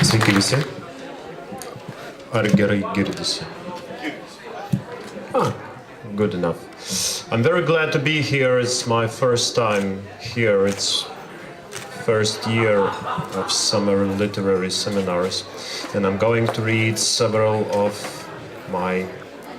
Sveiki visi. Ar gerai girdisi? Good enough. I'm very glad to be here. It's my first time here. It's first year of summer literary seminars, and I'm going to read several of my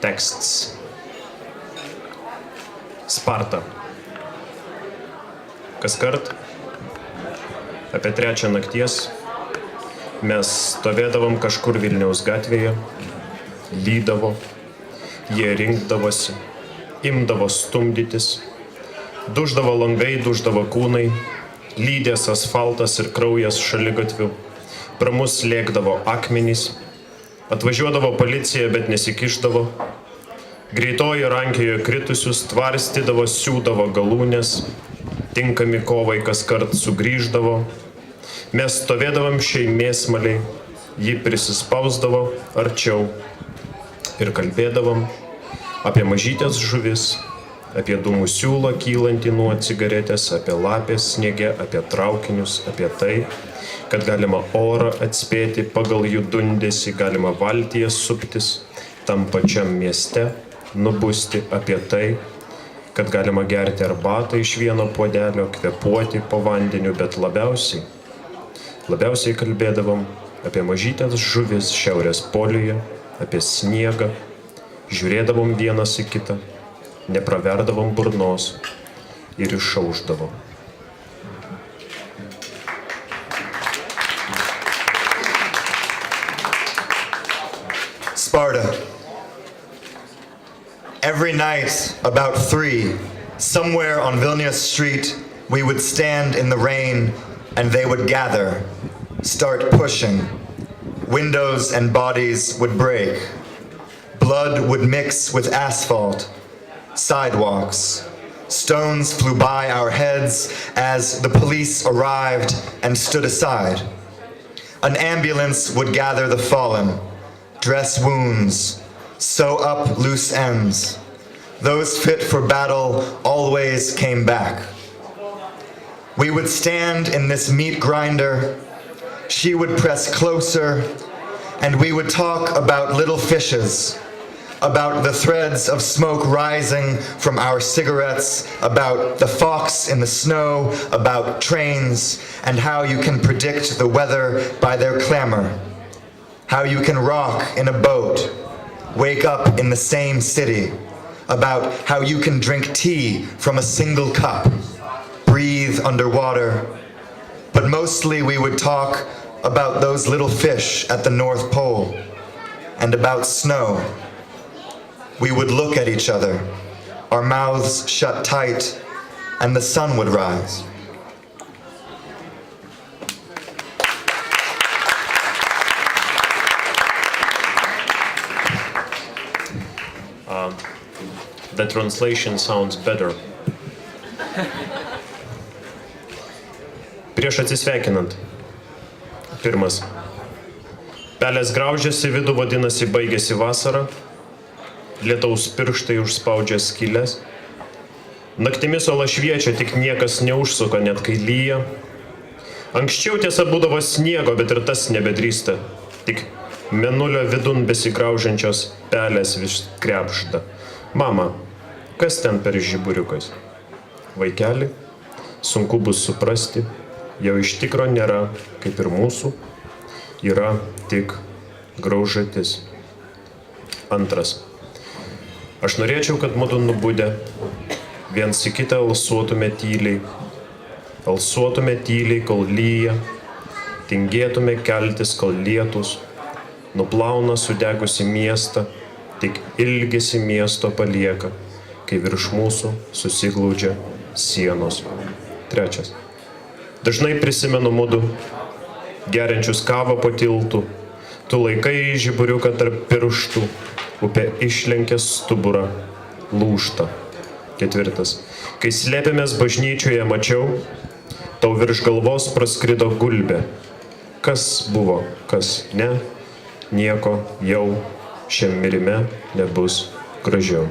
texts. Sparta. Kaskart apie 3 nakties mes stovėdavom kažkur Vilniaus gatvėje, lydavo, jie rinkdavosi, imdavo stumdytis, duždavo langai, duždavo kūnai, lydės asfaltas ir kraujas šaligatvių, pra mus lėkdavo akmenys, atvažiuodavo policija, bet nesikišdavo, greitoji rankiojo kritusius, tvarstydavo, siūdavo galūnės, tinkami kovai kaskart sugrįždavo, mes stovėdavom šeimėsmaliai, ji prisispausdavo arčiau ir kalbėdavom apie mažytės žuvis, apie dūmų siūlą kylantį nuo cigaretės, apie lapės sniege, apie traukinius, apie tai, kad galima orą atspėti pagal jų dundesį, galima valtyje suptis tam pačiam mieste, nubusti apie tai, kad galima gerti arbatą iš vieno puodelio, kvėpuoti po vandeniu, bet labiausiai kalbėdavom apie mažytės žuvis šiaurės poliuje, apie sniegą, žiūrėdavom vienas į kitą, nepraverdavom burnos ir išaušdavom. Sparta. Every night, about 3, somewhere on Vilnius street, we would stand in the rain and they would gather, start pushing. Windows and bodies would break. Blood would mix with asphalt, sidewalks. Stones flew by our heads as the police arrived and stood aside. An ambulance would gather the fallen, dress wounds, sew up loose ends. Those fit for battle always came back. We would stand in this meat grinder, she would press closer, and we would talk about little fishes, about the threads of smoke rising from our cigarettes, about the fox in the snow, about trains, and how you can predict the weather by their clamor, how you can rock in a boat, wake up in the same city, about how you can drink tea from a single cup, breathe underwater, but mostly we would talk about those little fish at the North Pole and about snow. We would look at each other, our mouths shut tight, and the sun would rise. The translation sounds better. Prieš atsisveikinant. Pirmas. Pelės graužiasi, vidų vadinasi baigėsi vasara. Lietaus pirštai užspaudžia skylės. Naktimis ola šviečia, tik niekas neužsuka, net kai lyja. Anksčiau tiesa būdavo sniego, bet ir tas nebedrįsta. Tik mėnulio vidun besigraužiančios pelės vis krepšta. Mama, kas ten per žiburiukas? Vaikeli, sunku bus suprasti, jau iš tikro nėra, kaip ir mūsų, yra tik graužatis. Antras. Aš norėčiau, kad mudu nubudę, viens į kitą alsuotume tyliai, kol lyja, tingėtume keltis, kol lietus, nuplauna sudegusi miestą, tik ilgesi miesto palieka, kai virš mūsų susiglaudžia sienos. Trečias. Dažnai prisimenu mudu, geriančius kavą po tiltų, tu laikai žiburiuką tarp pirštų, upė išlenkia stuburą, lūžta. Ketvirtas. Kai slėpėmės bažnyčioje mačiau, tau virš galvos praskrido gulbė. Kas buvo, kas ne, nieko jau šiam mirime nebus gražiau.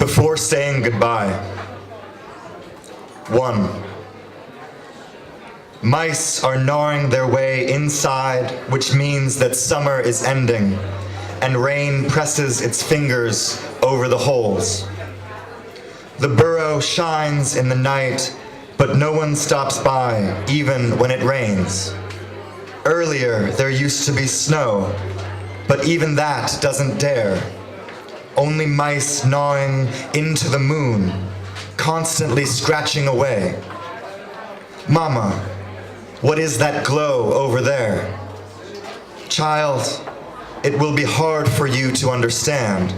before saying goodbye. 1. Mice are gnawing their way inside, which means that summer is ending, and rain presses its fingers over the holes. The burrow shines in the night, but no one stops by, even when it rains. Earlier, there used to be snow, but even that doesn't dare. Only mice gnawing into the moon, constantly scratching away. Mama, what is that glow over there? Child, it will be hard for you to understand.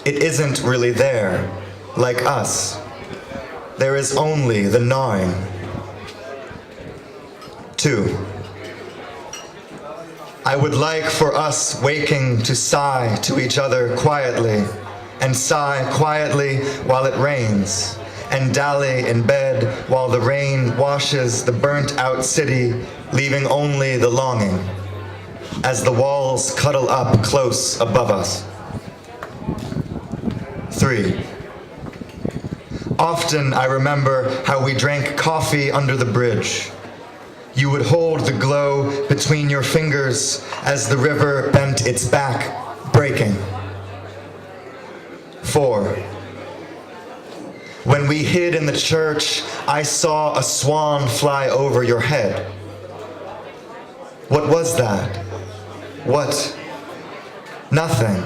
It isn't really there, like us. There is only the gnawing. 2. I would like for us waking to sigh to each other quietly, and sigh quietly while it rains, and dally in bed while the rain washes the burnt-out city, leaving only the longing, as the walls cuddle up close above us. 3. Often I remember how we drank coffee under the bridge. You would hold the glow between your fingers as the river bent its back, breaking. 4. When we hid in the church, I saw a swan fly over your head. What was that? What? Nothing.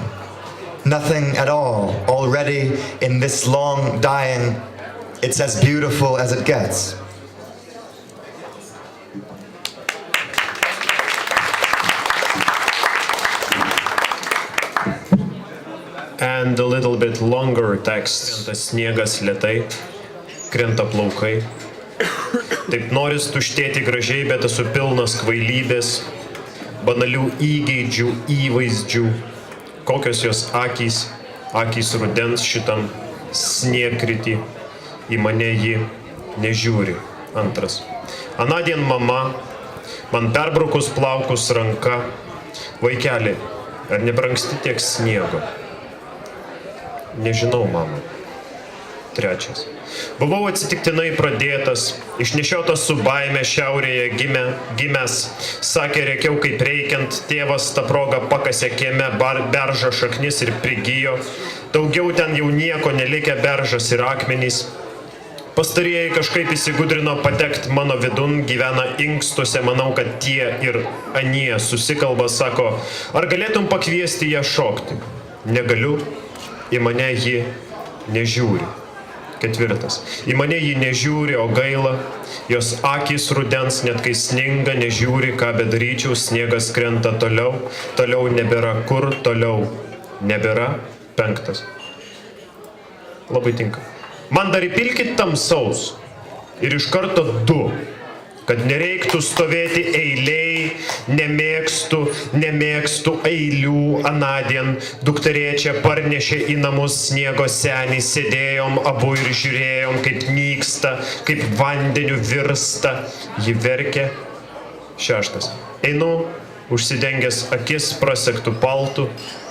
Nothing at all. Already in this long dying, it's as beautiful as it gets. And a little bit longer text. Krenta sniegas lėtai, krenta plaukai. Taip noris tuštėti gražiai, bet esu pilnas kvailybės, banalių įgeidžių, įvaizdžių. Kokios jos akys rudens šitam sniegkritį, į mane ji nežiūri. 2. Anadien mama, man perbrukus plaukus ranka, vaikeli, ar nebrangsti tiek sniego? Nežinau, mama. 3. Buvau atsitiktinai pradėtas, išnešiotas su baime šiaurėje gimęs, sakė, rėkiau kaip reikiant, tėvas tą progą pakasė kieme beržą šaknis ir prigijo, daugiau ten jau nieko nelikę beržas ir akmenys. Pastarieji kažkaip įsigudrino patekti mano vidun, gyvena inkstuose, manau, kad tie ir anie susikalba, sako, ar galėtum pakviesti ją šokti? Negaliu, į mane ji nežiūri. 4. Į mane ji nežiūri, o gaila, jos akys rudens, net kai sninga, nežiūri, ką bedaryčiau, sniegas krenta toliau, toliau nebėra kur, toliau nebėra. 5. Labai tinka. Man dar įpilkit tamsaus ir iš karto 2, kad nereiktų stovėti eiliai, nemėgstu eilių. Anadien dukterėčia parnešė į namus sniego senį, sėdėjom abu ir žiūrėjom, kaip nyksta, kaip vandeniu virsta. Ji verkė. 6. Einu, užsidengęs akis prasektų paltų,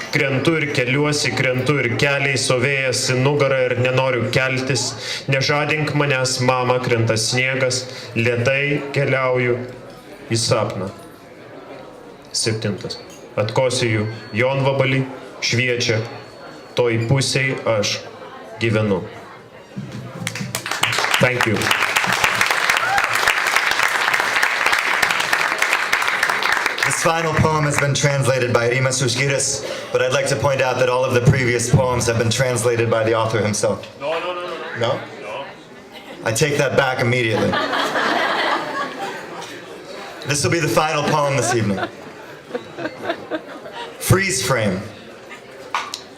krentu ir keliuosi, krentu ir keliai sovėjęs į nugarą ir nenoriu keltis. Nežadink manęs, mama, krenta sniegas, lėtai keliauju į sapną. 7. Atkosiju jonvabalį, šviečia, toj pusėj aš gyvenu. Thank you. This final poem has been translated by Rimas Užgiris, but I'd like to point out that all of the previous poems have been translated by the author himself. No. No? I take that back immediately. This will be the final poem this evening. Freeze frame.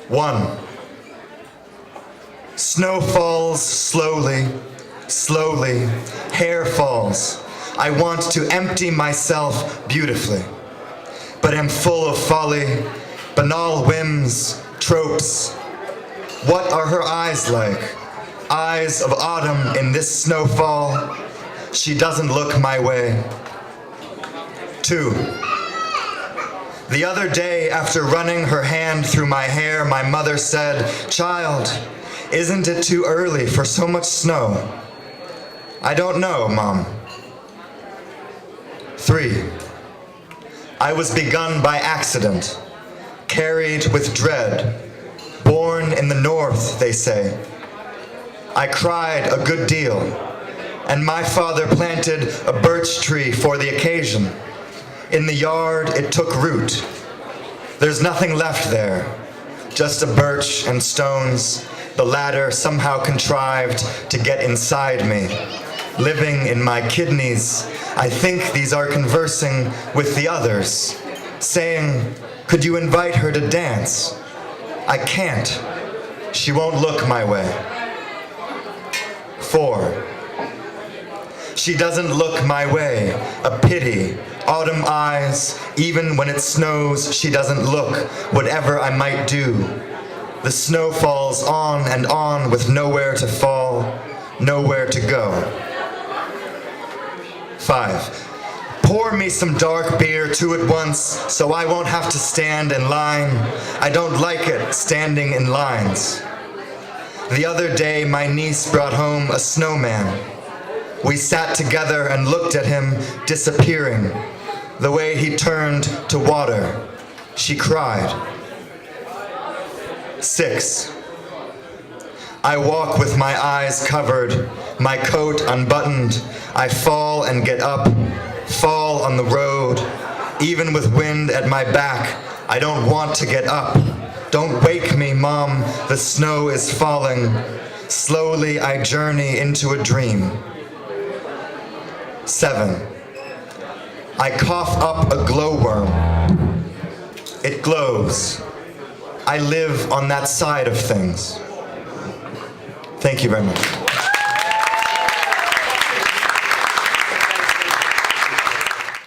1. Snow falls slowly, slowly. Hair falls. I want to empty myself beautifully, but am full of folly, banal whims, tropes. What are her eyes like? Eyes of autumn in this snowfall. She doesn't look my way. 2. The other day, after running her hand through my hair, my mother said, "Child, Isn't it too early for so much snow? I don't know, Mom. 3. I was begun by accident, carried with dread, born in the north, they say. I cried a good deal, and my father planted a birch tree for the occasion. In the yard it took root. There's nothing left there, just a birch and stones, the latter somehow contrived to get inside me. Living in my kidneys, I think these are conversing with the others, saying, could you invite her to dance? I can't. She won't look my way. 4. She doesn't look my way, a pity, autumn eyes, even when it snows, she doesn't look, whatever I might do. The snow falls on and on with nowhere to fall, nowhere to go. 5. Pour me some dark beer, 2 at once, so I won't have to stand in line. I don't like it, standing in lines. The other day, my niece brought home a snowman. We sat together and looked at him disappearing. The way he turned to water. She cried. 6. I walk with my eyes covered, my coat unbuttoned. I fall and get up, fall on the road. Even with wind at my back, I don't want to get up. Don't wake me, Mom, the snow is falling. Slowly I journey into a dream. 7. I cough up a glowworm. It glows. I live on that side of things. Thank you very much.